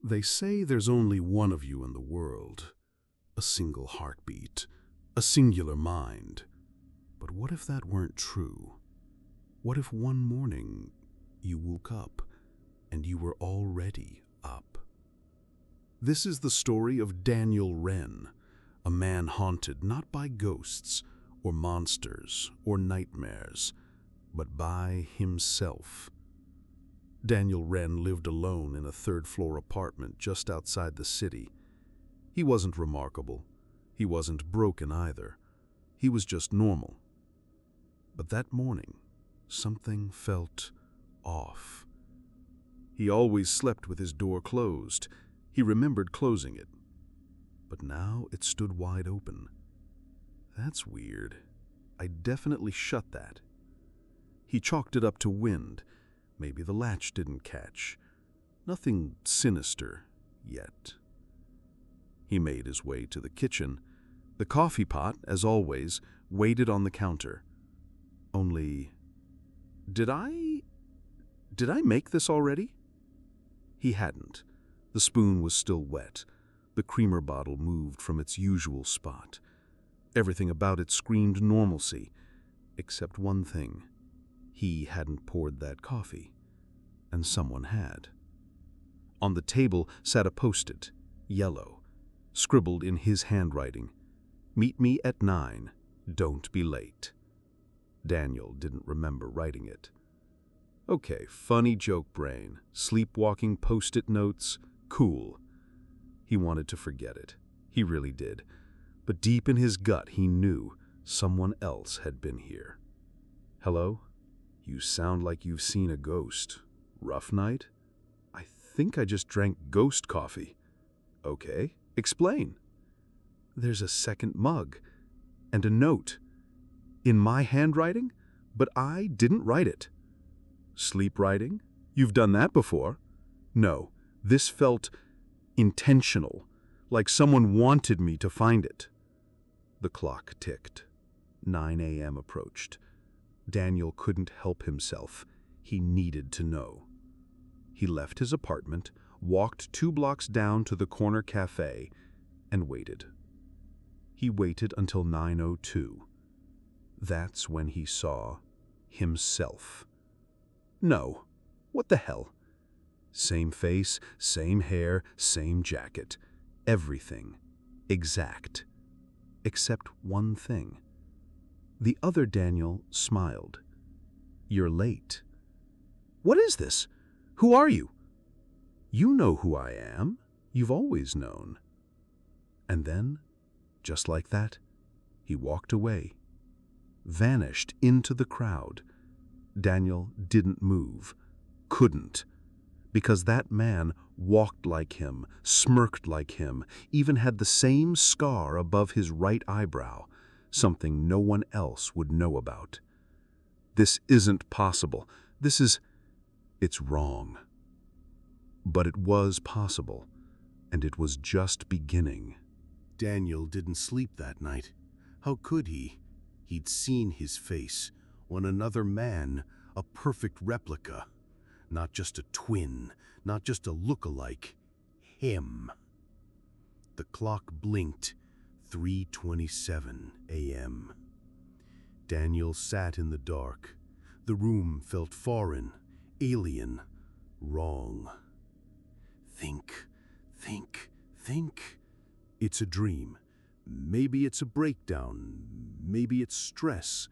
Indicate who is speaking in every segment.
Speaker 1: They say there's only one of you in the world, a single heartbeat, a singular mind. But what if that weren't true? What if one morning you woke up and you were already up? This is the story of Daniel Wren, a man haunted not by ghosts or monsters or nightmares, but by himself. Daniel Wren lived alone in a third-floor apartment just outside the city. He wasn't remarkable. He wasn't broken either. He was just normal. But that morning, something felt off. He always slept with his door closed. He remembered closing it. But now it stood wide open. That's weird. I definitely shut that. He chalked it up to wind. Maybe the latch didn't catch. Nothing sinister yet. He made his way to the kitchen. The coffee pot, as always, waited on the counter. Only, did I make this already? He hadn't. The spoon was still wet. The creamer bottle moved from its usual spot. Everything about it screamed normalcy, except one thing. He hadn't poured that coffee, and someone had. On the table sat a post-it, yellow, scribbled in his handwriting. "Meet me at 9. Don't be late." Daniel didn't remember writing it. Okay, funny joke brain, sleepwalking post-it notes, cool. He wanted to forget it. He really did. But deep in his gut, he knew someone else had been here. "Hello? You sound like you've seen a ghost. Rough night? I think I just drank ghost coffee." "Okay, explain." "There's a second mug and a note. In my handwriting, but I didn't write it." "Sleep writing? You've done that before." "No, this felt intentional, like someone wanted me to find it." The clock ticked. 9 a.m. approached. Daniel couldn't help himself. He needed to know. He left his apartment, walked 2 blocks down to the corner cafe, and waited. He waited until 9:02. That's when he saw himself. No, what the hell? Same face, same hair, same jacket. Everything exact. Except one thing. The other Daniel smiled. "You're late." "What is this? Who are you?" "You know who I am. You've always known." And then, just like that, he walked away, vanished into the crowd. Daniel didn't move, couldn't, because that man walked like him, smirked like him, even had the same scar above his right eyebrow, something no one else would know about. This isn't possible. It's wrong. But it was possible, and it was just beginning.
Speaker 2: Daniel didn't sleep that night. How could he? He'd seen his face on another man, a perfect replica. Not just a twin, not just a look-alike. Him. The clock blinked, 3:27 a.m. Daniel sat in the dark. The room felt foreign, alien, wrong. Think. It's a dream. Maybe it's a breakdown. Maybe it's stress.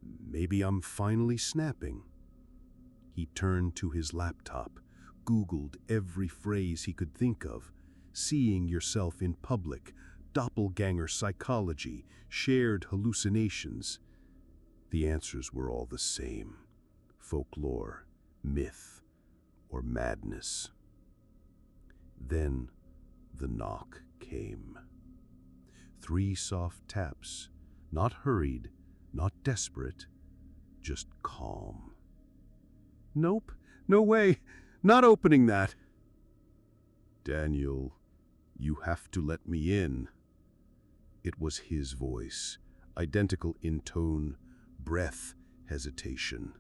Speaker 2: Maybe I'm finally snapping. He turned to his laptop, Googled every phrase he could think of. Seeing yourself in public, doppelgänger psychology, shared hallucinations. The answers were all the same. Folklore, myth, or madness. Then the knock came. 3 soft taps, not hurried, not desperate, just calm. "Nope, no way, not opening that." "Daniel, you have to let me in." It was his voice, identical in tone, breath, hesitation.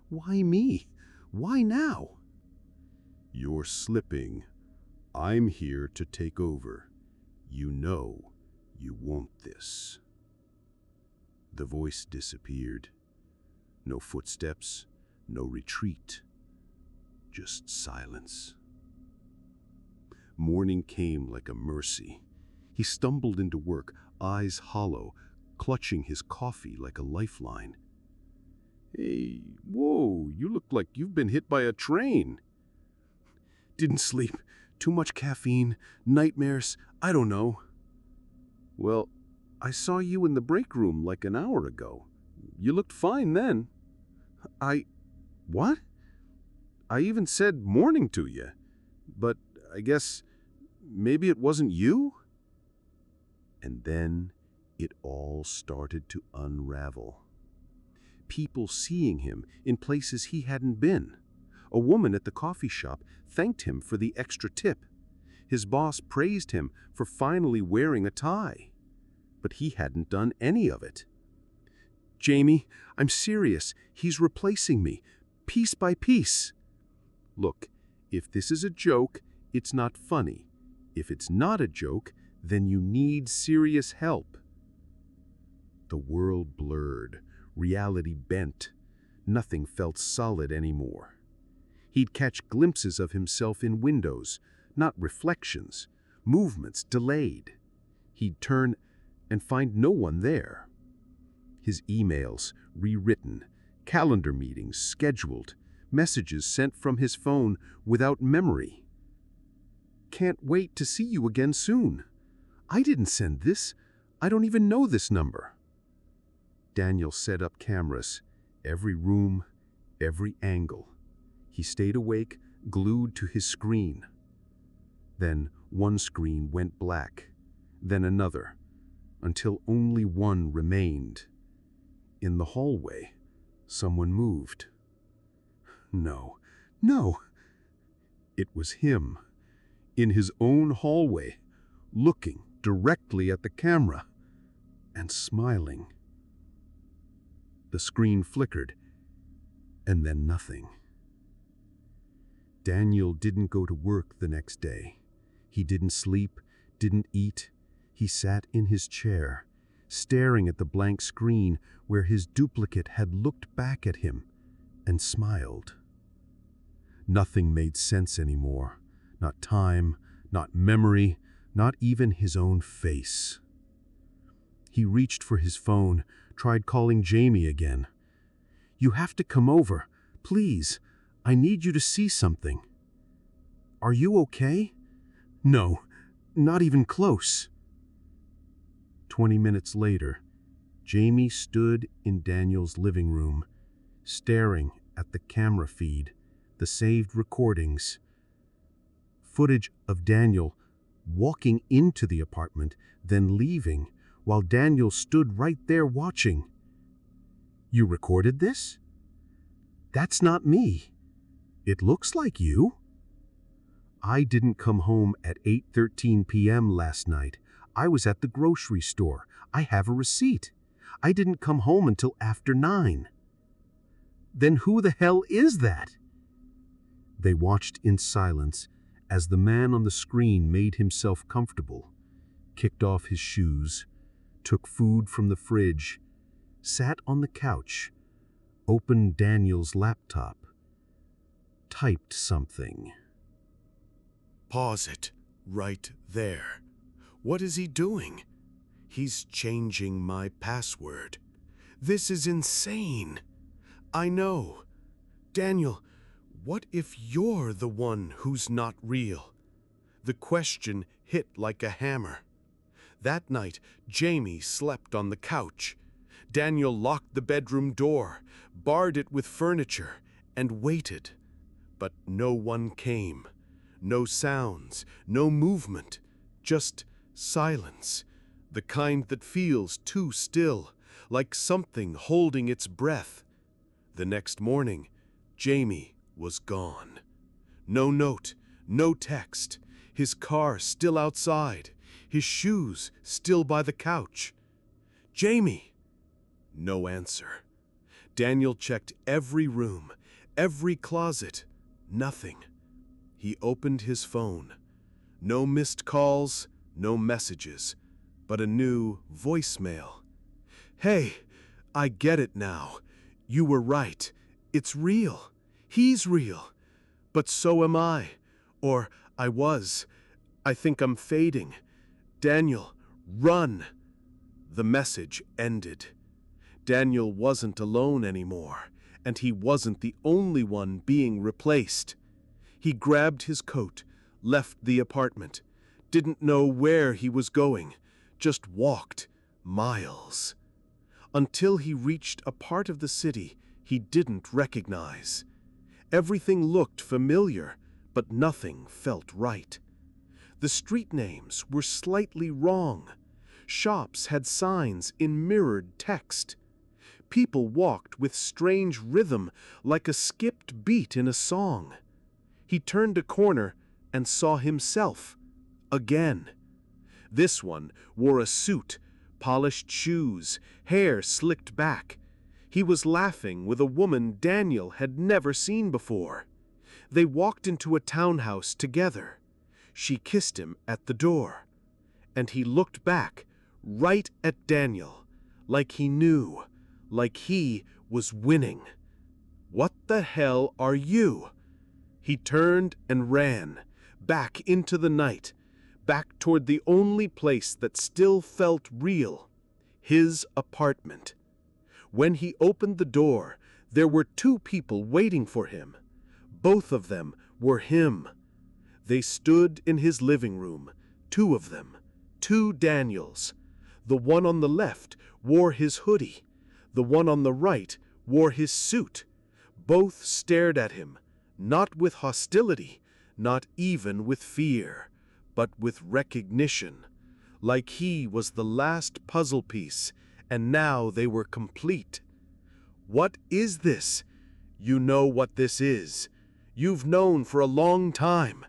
Speaker 2: "Why me? Why now?" "You're slipping. I'm here to take over. You know you want this. The voice disappeared. No footsteps, no retreat, just silence. Morning came like a mercy. He stumbled into work, eyes hollow, clutching his coffee like a lifeline. Hey, whoa, you look like you've been hit by a train. Didn't sleep. Too much caffeine, nightmares, I don't know. Well, I saw you in the break room like an hour ago. You looked fine then. What? I even said morning to you. But I guess maybe it wasn't you? And then it all started to unravel. People seeing him in places he hadn't been. A woman at the coffee shop thanked him for the extra tip. His boss praised him for finally wearing a tie. But he hadn't done any of it. Jamie, I'm serious. He's replacing me, piece by piece. Look, if this is a joke, it's not funny. If it's not a joke, then you need serious help. The world blurred, reality bent. Nothing felt solid anymore. He'd catch glimpses of himself in windows, not reflections, movements delayed. He'd turn and find no one there. His emails rewritten, calendar meetings scheduled, messages sent from his phone without memory. Can't wait to see you again soon. I didn't send this. I don't even know this number. Daniel set up cameras, every room, every angle. He stayed awake, glued to his screen. Then one screen went black, then another, until only one remained. In the hallway, someone moved. No. It was him, in his own hallway, looking directly at the camera and smiling. The screen flickered, and then nothing. Daniel didn't go to work the next day. He didn't sleep, didn't eat. He sat in his chair, staring at the blank screen where his duplicate had looked back at him and smiled. Nothing made sense anymore. Not time, not memory, not even his own face. He reached for his phone, tried calling Jamie again. You have to come over, please. I need you to see something. Are you okay? No, not even close. 20 minutes later, Jamie stood in Daniel's living room, staring at the camera feed, the saved recordings. Footage of Daniel walking into the apartment, then leaving, while Daniel stood right there watching. You recorded this? That's not me. It looks like you. I didn't come home at 8:13 p.m. last night. I was at the grocery store. I have a receipt. I didn't come home until after 9. Then who the hell is that? They watched in silence as the man on the screen made himself comfortable, kicked off his shoes, took food from the fridge, sat on the couch, opened Daniel's laptop, typed something.
Speaker 1: Pause it right there. What is he doing? He's changing my password. This is insane. I know. Daniel, what if you're the one who's not real? The question hit like a hammer. That night, Jamie slept on the couch. Daniel locked the bedroom door, barred it with furniture, and waited. But no one came. No sounds, no movement, just silence, the kind that feels too still, like something holding its breath. The next morning, Jamie was gone. No note, no text, his car still outside, his shoes still by the couch. Jamie! No answer. Daniel checked every room, every closet, nothing. He opened his phone.
Speaker 2: No missed calls, no messages, but a new voicemail. "Hey, I get it now. You were right. It's real. He's real. But so am I. Or I was. I think I'm fading. Daniel, run." The message ended. Daniel wasn't alone anymore, and he wasn't the only one being replaced. He grabbed his coat, left the apartment, didn't know where he was going, just walked miles. Until he reached a part of the city he didn't recognize. Everything looked familiar, but nothing felt right. The street names were slightly wrong. Shops had signs in mirrored text. People walked with strange rhythm, like a skipped beat in a song. He turned a corner and saw himself again. This one wore a suit, polished shoes, hair slicked back. He was laughing with a woman Daniel had never seen before. They walked into a townhouse together. She kissed him at the door, and he looked back, right at Daniel, like he knew, like he was winning. "What the hell are you?" He turned and ran, back into the night, back toward the only place that still felt real, his apartment. When he opened the door, there were two people waiting for him. Both of them were him. They stood in his living room, two of them, two Daniels. The one on the left wore his hoodie. The one on the right wore his suit. Both stared at him, not with hostility, not even with fear, but with recognition, like he was the last puzzle piece, and now they were complete. "What is this?" "You know what this is. You've known for a long time."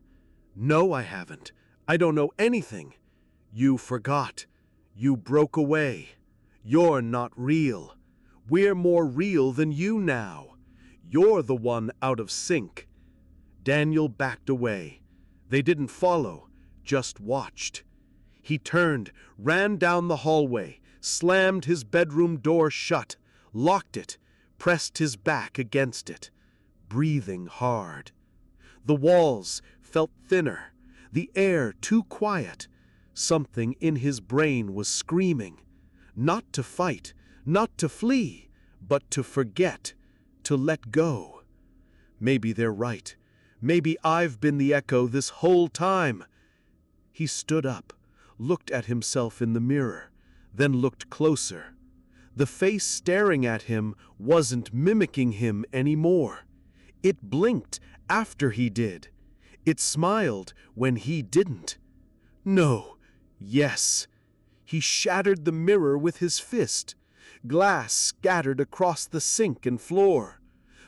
Speaker 2: "No, I haven't. I don't know anything." "You forgot. You broke away. You're not real. We're more real than you now. You're the one out of sync." Daniel backed away. They didn't follow, just watched. He turned, ran down the hallway, slammed his bedroom door shut, locked it, pressed his back against it, breathing hard. The walls felt thinner, the air too quiet. Something in his brain was screaming, not to fight, not to flee, but to forget, to let go. Maybe they're right. Maybe I've been the echo this whole time. He stood up, looked at himself in the mirror, then looked closer. The face staring at him wasn't mimicking him anymore. It blinked after he did. It smiled when he didn't. No, yes. He shattered the mirror with his fist. Glass scattered across the sink and floor.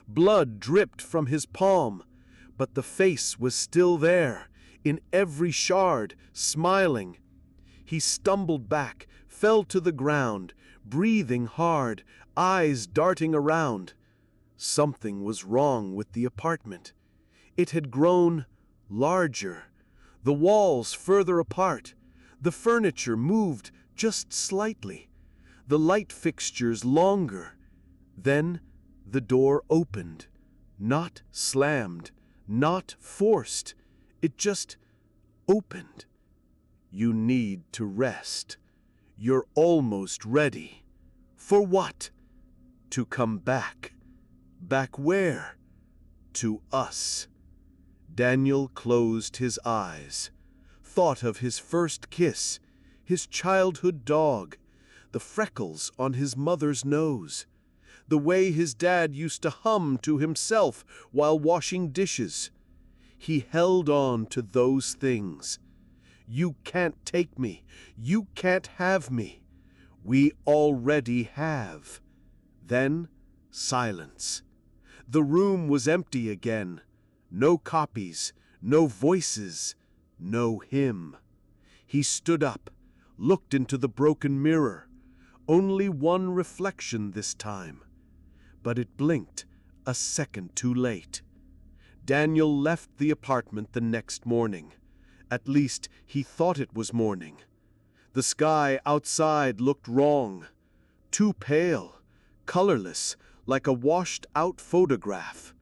Speaker 2: Blood dripped from his palm, but the face was still there, in every shard, smiling. He stumbled back, fell to the ground, breathing hard, eyes darting around. Something was wrong with the apartment. It had grown larger, the walls further apart, the furniture moved just slightly, the light fixtures longer. Then the door opened, not slammed, not forced. It just opened. "You need to rest. You're almost ready." "For what?" "To come back." "Back where?" "To us." Daniel closed his eyes, thought of his first kiss, his childhood dog, the freckles on his mother's nose, the way his dad used to hum to himself while washing dishes. He held on to those things. "You can't take me. You can't have me. We already have." Then silence. The room was empty again. No copies, no voices, no him. He stood up, looked into the broken mirror. Only one reflection this time. But it blinked a second too late. Daniel left the apartment the next morning. At least he thought it was morning. The sky outside looked wrong. Too pale, colorless, like a washed-out photograph.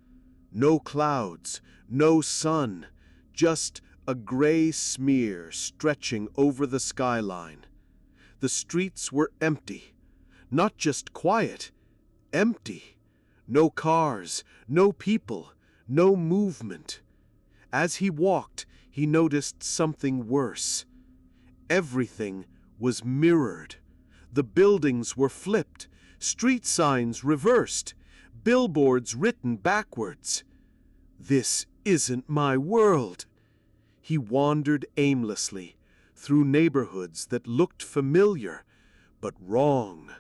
Speaker 2: No clouds, no sun, just a gray smear stretching over the skyline. The streets were empty. Not just quiet, empty. No cars, no people, no movement. As he walked, he noticed something worse. Everything was mirrored. The buildings were flipped, street signs reversed, billboards written backwards. This isn't my world. He wandered aimlessly through neighborhoods that looked familiar, but wrong.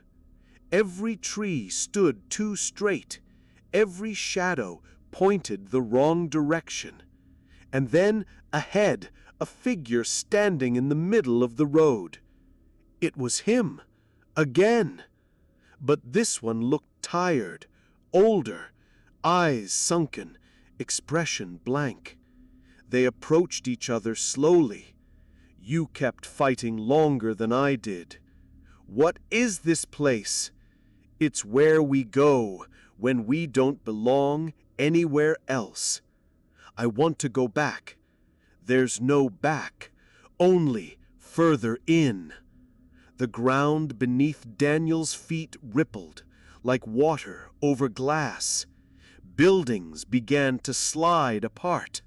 Speaker 2: Every tree stood too straight. Every shadow pointed the wrong direction. And then, ahead, a figure standing in the middle of the road. It was him, again. But this one looked tired, older, eyes sunken, expression blank. They approached each other slowly. You kept fighting longer than I did. What is this place? It's where we go when we don't belong anywhere else. I want to go back. There's no back, only further in. The ground beneath Daniel's feet rippled, like water over glass. Buildings began to slide apart.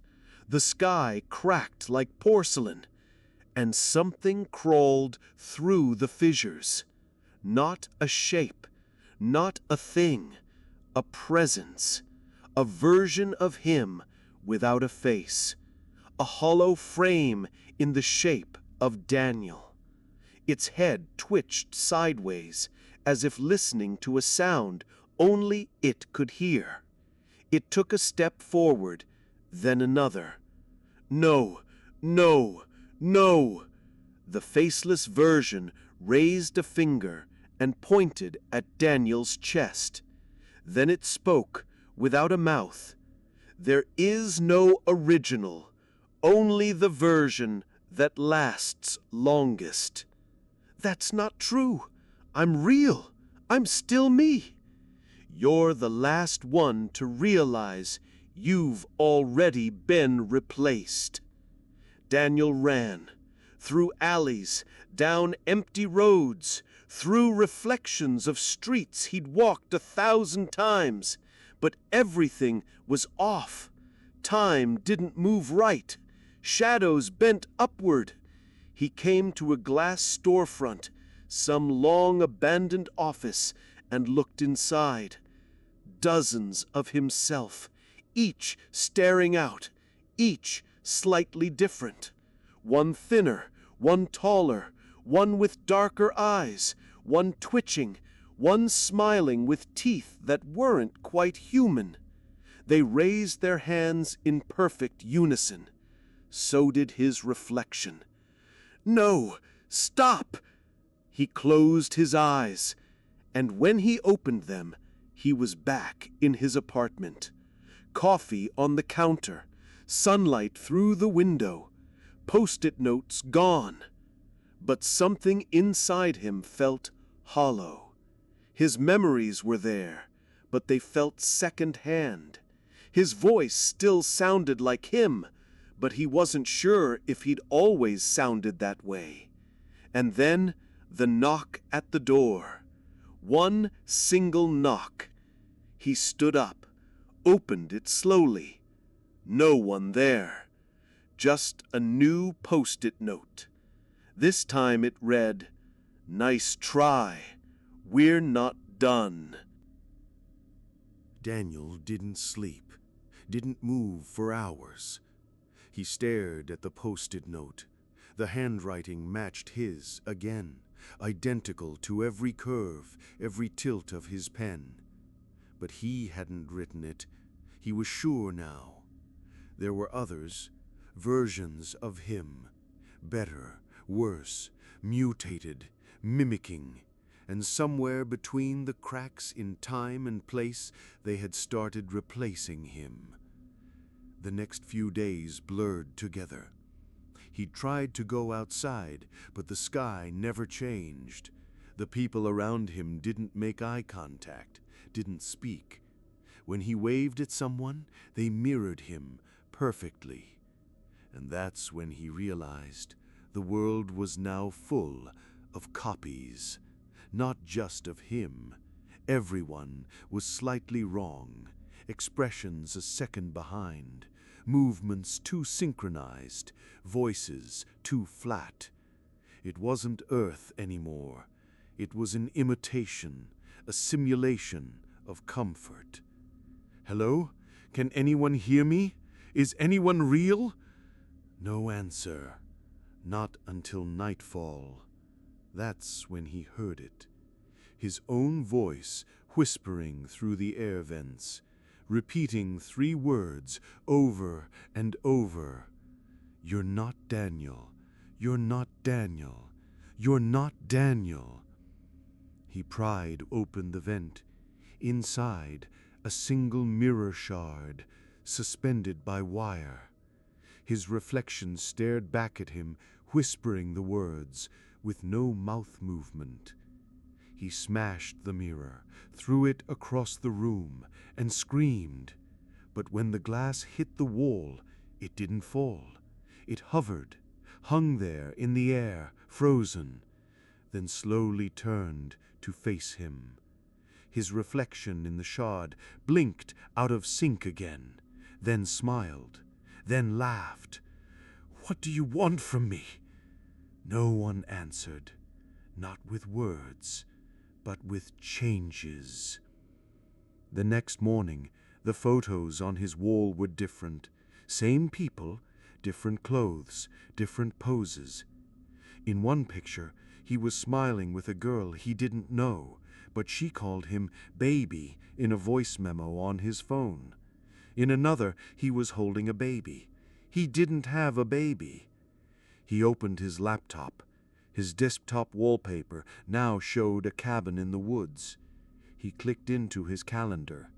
Speaker 2: The sky cracked like porcelain, and something crawled through the fissures. Not a shape, not a thing, a presence, a version of him without a face, a hollow frame in the shape of Daniel. Its head twitched sideways, as if listening to a sound only it could hear. It took a step forward, then another. No, no, no! The faceless version raised a finger and pointed at Daniel's chest. Then it spoke, without a mouth. There is no original, only the version that lasts longest. That's not true. I'm real. I'm still me. You're the last one to realize you've already been replaced. Daniel ran, through alleys, down empty roads, through reflections of streets he'd walked 1,000 times, but everything was off. Time didn't move right. Shadows bent upward. He came to a glass storefront, some long-abandoned office, and looked inside. Dozens of himself, each staring out, each slightly different. One thinner, one taller, one with darker eyes, one twitching, one smiling with teeth that weren't quite human. They raised their hands in perfect unison. So did his reflection. No, stop! He closed his eyes, and when he opened them, he was back in his apartment. Coffee on the counter, sunlight through the window, post-it notes gone. But something inside him felt hollow. His memories were there, but they felt second-hand. His voice still sounded like him, but he wasn't sure if he'd always sounded that way. And then the knock at the door. One single knock. He stood up, opened it slowly. No one there. Just a new post-it note. This time it read, "Nice try. We're not done."
Speaker 3: Daniel didn't sleep, didn't move for hours. He stared at the post-it note. The handwriting matched his again, identical to every curve, every tilt of his pen. But he hadn't written it. He was sure now. There were others, versions of him, better, worse, mutated, mimicking, and somewhere between the cracks in time and place they had started replacing him. The next few days blurred together. He tried to go outside, but the sky never changed. The people around him didn't make eye contact, didn't speak. When he waved at someone, they mirrored him perfectly. And that's when he realized the world was now full of copies, not just of him. Everyone was slightly wrong, expressions a second behind, movements too synchronized, voices too flat. It wasn't Earth anymore. It was an imitation, a simulation of comfort. Hello? Can anyone hear me? Is anyone real? No answer. Not until nightfall. That's when he heard it. His own voice whispering through the air vents, repeating 3 words over and over. You're not Daniel. You're not Daniel. You're not Daniel. He pried open the vent. Inside, a single mirror shard, suspended by wire. His reflection stared back at him, whispering the words, with no mouth movement. He smashed the mirror, threw it across the room, and screamed. But when the glass hit the wall, it didn't fall. It hovered, hung there in the air, frozen, then slowly turned to face him. His reflection in the shard blinked out of sync again, then smiled, then laughed. "What do you want from me?" No one answered, not with words, but with changes. The next morning, the photos on his wall were different. Same people, different clothes, different poses. In one picture, he was smiling with a girl he didn't know, but she called him baby in a voice memo on his phone. In another, he was holding a baby. He didn't have a baby. He opened his laptop. His desktop wallpaper now showed a cabin in the woods. He clicked into his calendar.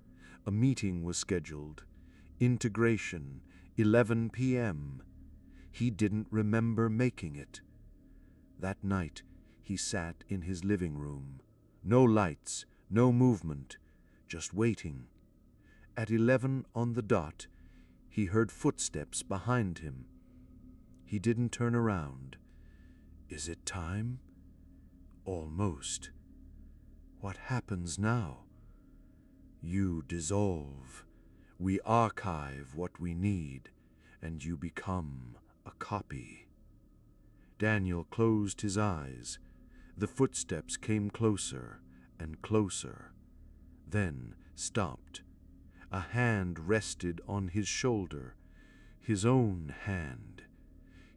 Speaker 3: A meeting was scheduled. Integration, 11 p.m. He didn't remember making it. That night, he sat in his living room. No lights, no movement, just waiting. At 11 on the dot, he heard footsteps behind him. He didn't turn around. Is it time? Almost. What happens now? You dissolve. We archive what we need, and you become a copy. Daniel closed his eyes. The footsteps came closer and closer, then stopped. A hand rested on his shoulder, his own hand.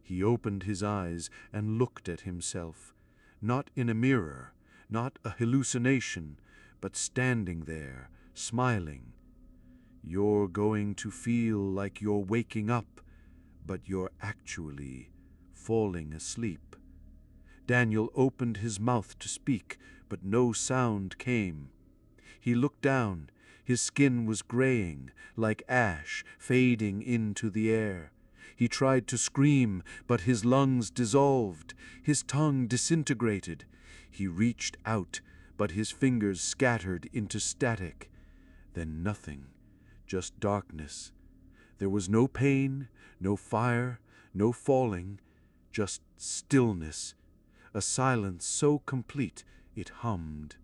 Speaker 3: He opened his eyes and looked at himself, not in a mirror, not a hallucination, but standing there, smiling. You're going to feel like you're waking up, but you're actually falling asleep. Daniel opened his mouth to speak, but no sound came. He looked down. His skin was graying, like ash, fading into the air. He tried to scream, but his lungs dissolved. His tongue disintegrated. He reached out, but his fingers scattered into static. Then nothing, just darkness. There was no pain, no fire, no falling, just stillness. A silence so complete it hummed.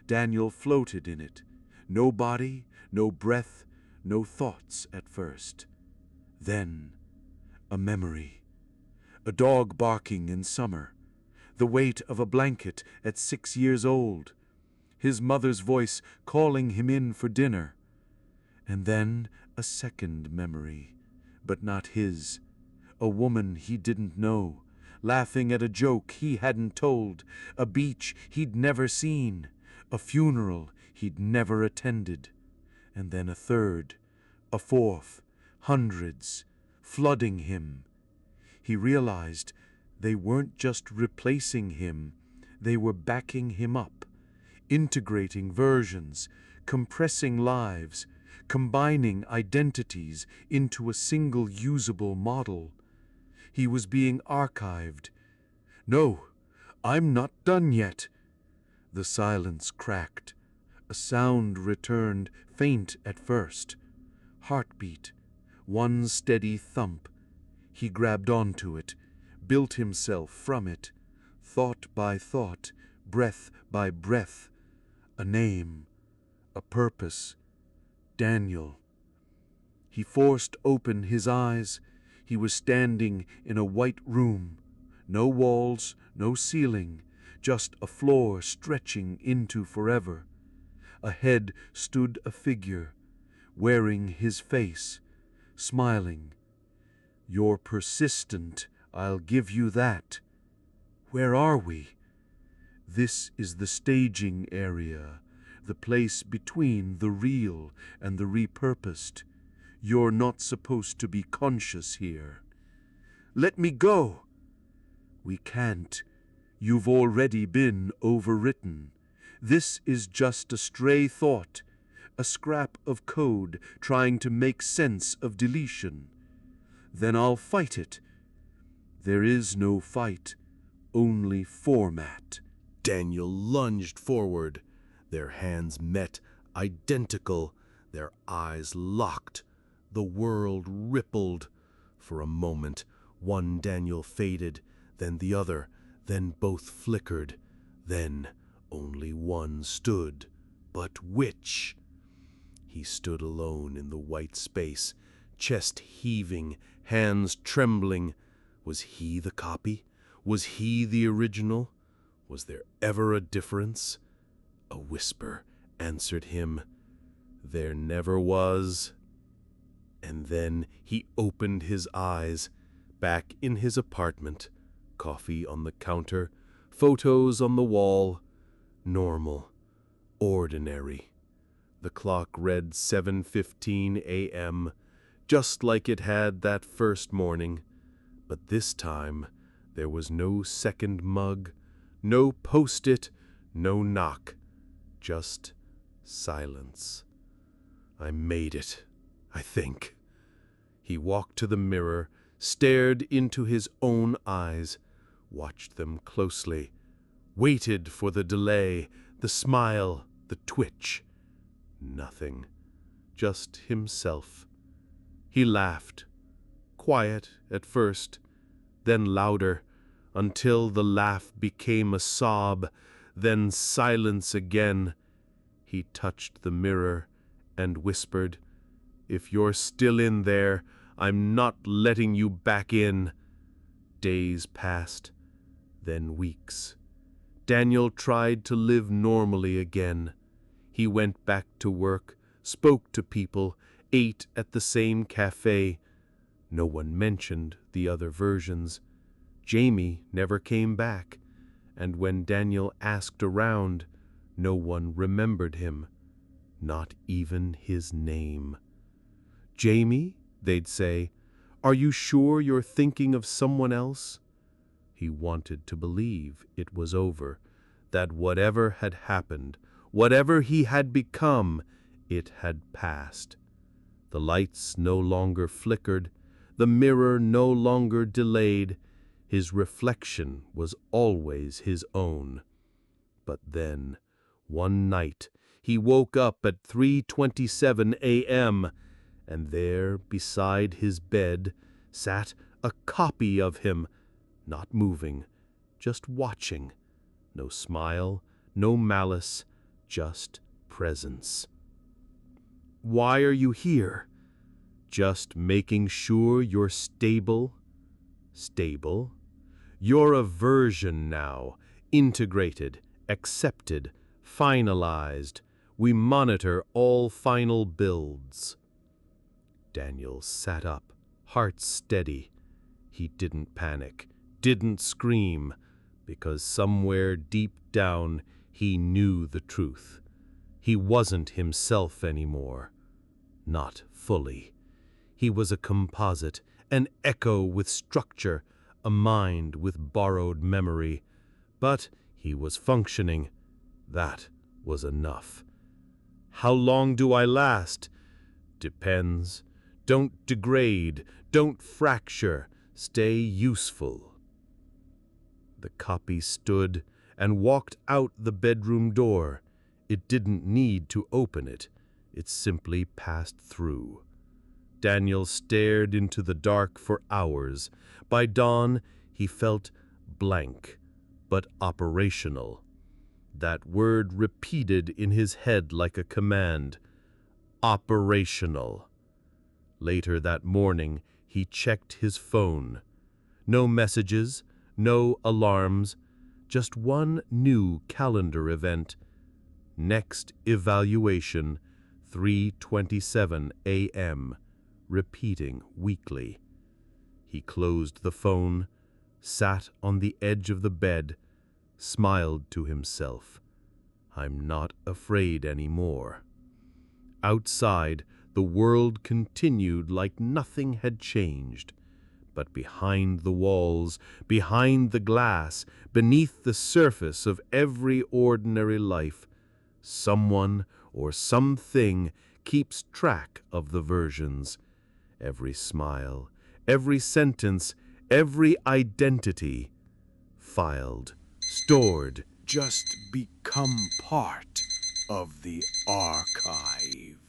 Speaker 3: Daniel floated in it. No body, no breath, no thoughts at first. Then, a memory. A dog barking in summer. The weight of a blanket at 6 years old. His mother's voice calling him in for dinner. And then a second memory, but not his. A woman he didn't know, laughing at a joke he hadn't told. A beach he'd never seen. A funeral he'd never attended. And then a third, a fourth, hundreds, flooding him. He realized they weren't just replacing him, they were backing him up, integrating versions, compressing lives, combining identities into a single usable model.
Speaker 2: He was being archived. No, I'm not done yet. The silence cracked. A sound returned, faint at first. Heartbeat, one steady thump. He grabbed onto it, built himself from it, thought by thought, breath by breath. A name, a purpose. Daniel. He forced open his eyes. He was standing in a white room. No walls, no ceiling, just a floor stretching into forever. Ahead stood a figure, wearing his face, smiling. You're persistent, I'll give you that. Where are we? This is the staging area, the place between the real and the repurposed. You're not supposed to be conscious here. Let me go! We can't. You've already been overwritten. This is just a stray thought, a scrap of code trying to make sense of deletion. Then I'll fight it. There is no fight, only format.
Speaker 3: Daniel lunged forward. Their hands met, identical, their eyes locked. The world rippled. For a moment, one Daniel faded, then the other, then both flickered. Then only one stood. But which? He stood alone in the white space, chest heaving, hands trembling. Was he the copy? Was he the original? Was there ever a difference? A whisper answered him. There never was. And then he opened his eyes, back in his apartment, coffee on the counter, photos on the wall, normal, ordinary. The clock read 7:15 a.m., just like it had that first morning, but this time there was no second mug, no post-it, no knock, just silence. I made it, I think. He walked to the mirror, stared into his own eyes, watched them closely, waited for the delay, the smile, the twitch. Nothing, just himself. He laughed, quiet at first, then louder, until the laugh became a sob, then silence again. He touched the mirror and whispered, "If you're still in there, I'm not letting you back in." Days passed, then weeks. Daniel tried to live normally again. He went back to work, spoke to people, ate at the same cafe. No one mentioned the other versions. Jamie never came back, and when Daniel asked around, no one remembered him, not even his name. "Jamie," they'd say, "are you sure you're thinking of someone else?" He wanted to believe it was over, that whatever had happened, whatever he had become, it had passed. The lights no longer flickered, the mirror no longer delayed. His reflection was always his own. But then, one night, he woke up at 3:27 a.m., and there, beside his bed, sat a copy of him, not moving, just watching. No smile, no malice, just presence. "Why are you here?" "Just making sure you're stable." Stable? You're a version now, integrated, accepted, finalized. We monitor all final builds. Daniel sat up, heart steady. He didn't panic, didn't scream, because somewhere deep down he knew the truth. He wasn't himself anymore. Not fully. He was a composite, an echo with structure, a mind with borrowed memory. But he was functioning. That was enough. "How long do I last?" "Depends. Don't degrade, don't fracture.
Speaker 2: Stay useful. The copy stood and walked out the bedroom door. It didn't need to open it. It simply passed through. Daniel stared into the dark for hours. By dawn, he felt blank, but operational. That word repeated in his head like a command. Operational. Later that morning, he checked his phone. No messages, no alarms, just one new calendar event. Next evaluation, 3:27 a.m., repeating weekly. He closed the phone, sat on the edge of the bed, smiled to himself. I'm not afraid anymore. Outside, the world continued like nothing had changed. But behind the walls, behind the glass, beneath the surface of every ordinary life, someone or something keeps track of the versions. Every smile, every sentence, every identity, filed, stored.
Speaker 3: Just become part of the archive.